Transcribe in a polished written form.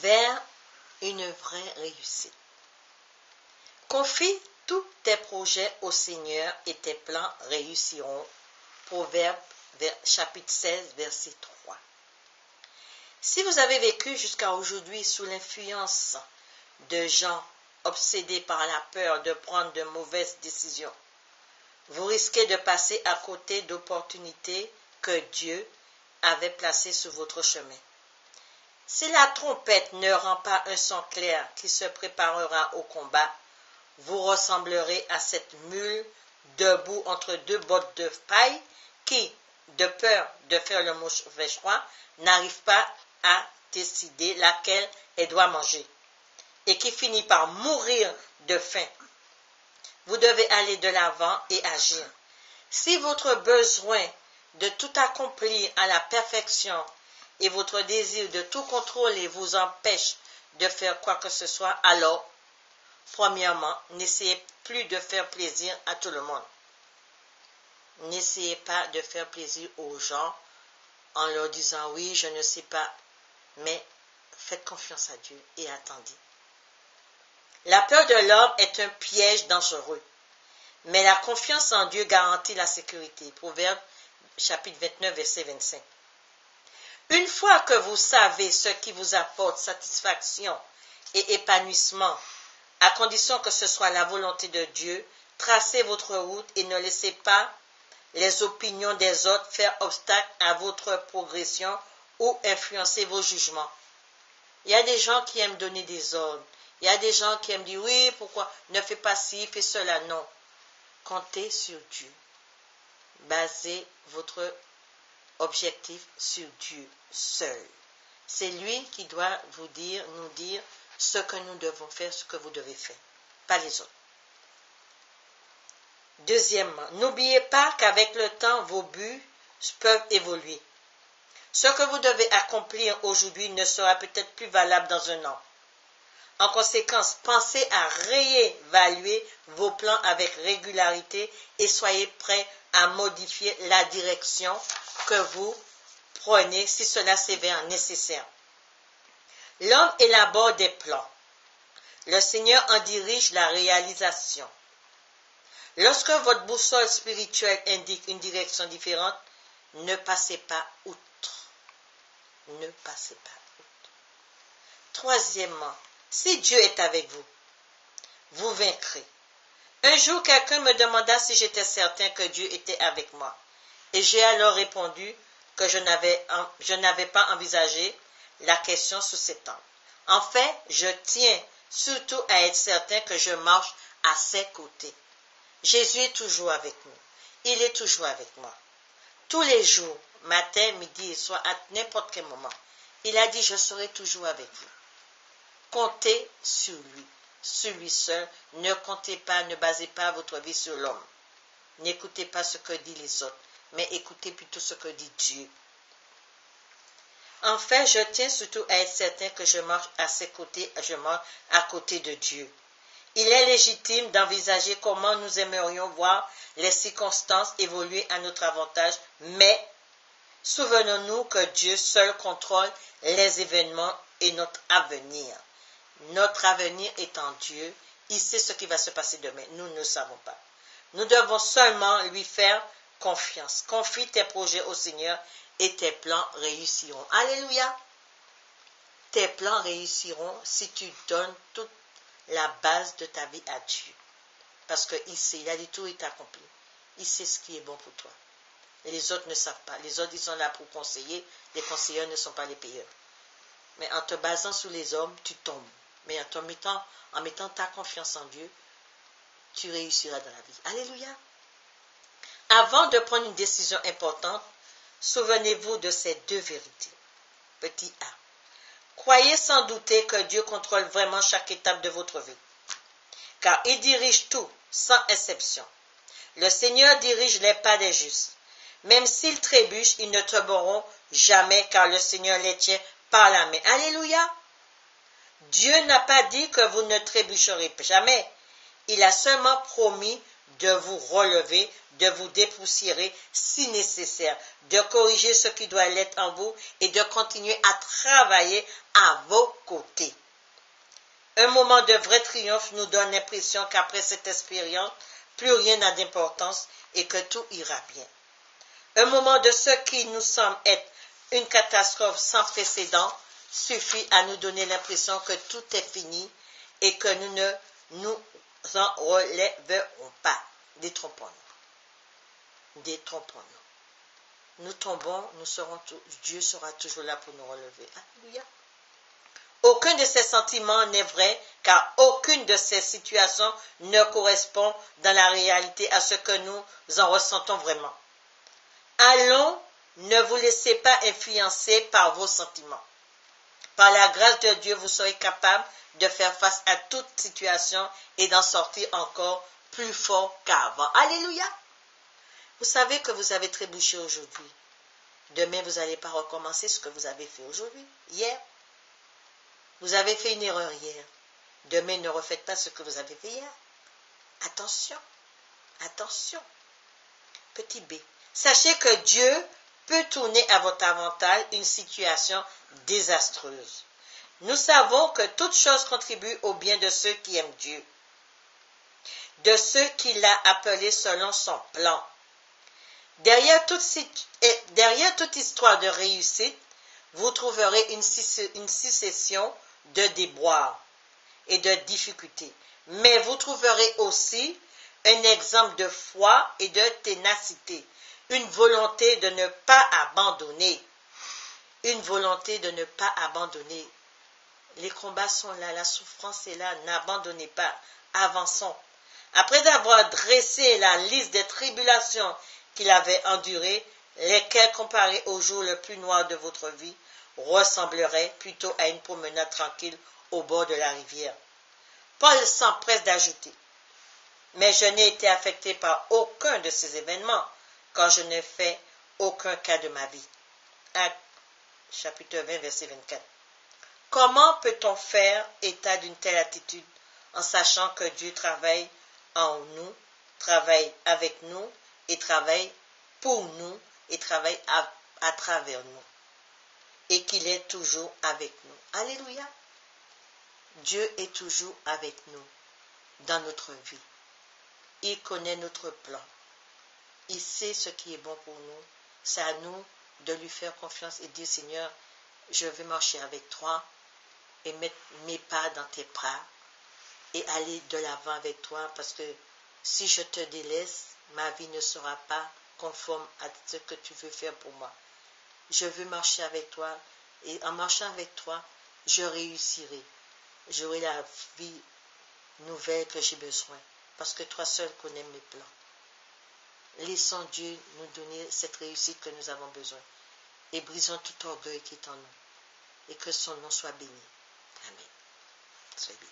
vers une vraie réussite. Confie tous tes projets au Seigneur et tes plans réussiront. Proverbe chapitre 16, verset 3. Si vous avez vécu jusqu'à aujourd'hui sous l'influence de gens obsédés par la peur de prendre de mauvaises décisions, vous risquez de passer à côté d'opportunités que Dieu avait placées sur votre chemin. Si la trompette ne rend pas un son clair qui se préparera au combat, vous ressemblerez à cette mule debout entre deux bottes de paille qui, de peur de faire le mauvais choix, n'arrive pas à décider laquelle elle doit manger et qui finit par mourir de faim. Vous devez aller de l'avant et agir. Si votre besoin de tout accomplir à la perfection et votre désir de tout contrôler vous empêche de faire quoi que ce soit, alors, premièrement, n'essayez plus de faire plaisir à tout le monde. N'essayez pas de faire plaisir aux gens en leur disant « oui, je ne sais pas », mais faites confiance à Dieu et attendez. La peur de l'homme est un piège dangereux, mais la confiance en Dieu garantit la sécurité. Proverbe chapitre 29, verset 25. Une fois que vous savez ce qui vous apporte satisfaction et épanouissement, à condition que ce soit la volonté de Dieu, tracez votre route et ne laissez pas les opinions des autres faire obstacle à votre progression ou influencer vos jugements. Il y a des gens qui aiment donner des ordres. Il y a des gens qui aiment dire, oui, pourquoi, ne fais pas ci, fais cela. Non. Comptez sur Dieu. Basez votre objectif sur Dieu seul. C'est lui qui doit nous dire ce que nous devons faire, ce que vous devez faire, pas les autres. Deuxièmement, n'oubliez pas qu'avec le temps, vos buts peuvent évoluer. Ce que vous devez accomplir aujourd'hui ne sera peut-être plus valable dans un an. En conséquence, pensez à réévaluer vos plans avec régularité et soyez prêts à modifier la direction que vous prenez si cela s'avère nécessaire. L'homme élabore des plans. Le Seigneur en dirige la réalisation. Lorsque votre boussole spirituelle indique une direction différente, ne passez pas outre. Ne passez pas outre. Troisièmement, si Dieu est avec vous, vous vaincrez. Un jour, quelqu'un me demanda si j'étais certain que Dieu était avec moi. Et j'ai alors répondu que je n'avais pas envisagé la question sous cet angle. En fait, je tiens surtout à être certain que je marche à ses côtés. Jésus est toujours avec nous. Il est toujours avec moi. Tous les jours, matin, midi et soir, à n'importe quel moment. Il a dit, je serai toujours avec vous. Comptez sur lui seul. Ne comptez pas, ne basez pas votre vie sur l'homme. N'écoutez pas ce que disent les autres, mais écoutez plutôt ce que dit Dieu. En fait, je tiens surtout à être certain que je marche à ses côtés, je marche à côté de Dieu. Il est légitime d'envisager comment nous aimerions voir les circonstances évoluer à notre avantage, mais souvenons-nous que Dieu seul contrôle les événements et notre avenir. Notre avenir est en Dieu. Il sait ce qui va se passer demain. Nous ne le savons pas. Nous devons seulement lui faire confiance. Confie tes projets au Seigneur et tes plans réussiront. Alléluia! Tes plans réussiront si tu donnes toute la base de ta vie à Dieu. Parce qu'il sait, il a dit tout est accompli. Il sait ce qui est bon pour toi. Et les autres ne savent pas. Les autres, ils sont là pour conseiller. Les conseillers ne sont pas les payeurs. Mais en te basant sur les hommes, tu tombes. Mais en mettant ta confiance en Dieu, tu réussiras dans la vie. Alléluia! Avant de prendre une décision importante, souvenez-vous de ces deux vérités. Petit A. Croyez sans douter que Dieu contrôle vraiment chaque étape de votre vie. Car il dirige tout, sans exception. Le Seigneur dirige les pas des justes. Même s'ils trébuchent, ils ne tomberont jamais, car le Seigneur les tient par la main. Alléluia! Dieu n'a pas dit que vous ne trébucherez jamais. Il a seulement promis de vous relever, de vous dépoussiérer si nécessaire, de corriger ce qui doit l'être en vous et de continuer à travailler à vos côtés. Un moment de vrai triomphe nous donne l'impression qu'après cette expérience, plus rien n'a d'importance et que tout ira bien. Un moment de ce qui nous semble être une catastrophe sans précédent suffit à nous donner l'impression que tout est fini et que nous ne nous en relèverons pas. Détrompons-nous. Détrompons-nous. Nous tombons, Dieu sera toujours là pour nous relever. Alléluia. Aucun de ces sentiments n'est vrai, car aucune de ces situations ne correspond dans la réalité à ce que nous en ressentons vraiment. Allons, ne vous laissez pas influencer par vos sentiments. Par la grâce de Dieu, vous serez capable de faire face à toute situation et d'en sortir encore plus fort qu'avant. Alléluia! Vous savez que vous avez trébuché aujourd'hui. Demain, vous n'allez pas recommencer ce que vous avez fait aujourd'hui, hier. Vous avez fait une erreur hier. Demain, ne refaites pas ce que vous avez fait hier. Attention, attention. Petit b. Sachez que Dieu peut tourner à votre avantage une situation désastreuse. Nous savons que toute chose contribue au bien de ceux qui aiment Dieu, de ceux qu'il a appelés selon son plan. Derrière toute histoire de réussite, vous trouverez une succession de déboires et de difficultés. Mais vous trouverez aussi un exemple de foi et de ténacité, une volonté de ne pas abandonner. Une volonté de ne pas abandonner. Les combats sont là, la souffrance est là, n'abandonnez pas, avançons. Après avoir dressé la liste des tribulations qu'il avait endurées, lesquelles comparées au jour le plus noir de votre vie, ressembleraient plutôt à une promenade tranquille au bord de la rivière. Paul s'empresse d'ajouter, mais je n'ai été affecté par aucun de ces événements, quand je ne fais aucun cas de ma vie. Actes, chapitre 20, verset 24. Comment peut-on faire état d'une telle attitude en sachant que Dieu travaille en nous, travaille avec nous et travaille pour nous et travaille à travers nous et qu'il est toujours avec nous. Alléluia. Dieu est toujours avec nous dans notre vie. Il connaît notre plan. Il sait ce qui est bon pour nous. C'est à nous de lui faire confiance et dire, Seigneur, je veux marcher avec toi et mettre mes pas dans tes bras et aller de l'avant avec toi, parce que si je te délaisse, ma vie ne sera pas conforme à ce que tu veux faire pour moi. Je veux marcher avec toi et en marchant avec toi, je réussirai. J'aurai la vie nouvelle que j'ai besoin, parce que toi seul connais mes plans. Laissons Dieu nous donner cette réussite que nous avons besoin et brisons tout orgueil qui est en nous et que son nom soit béni. Amen. Soyez béni.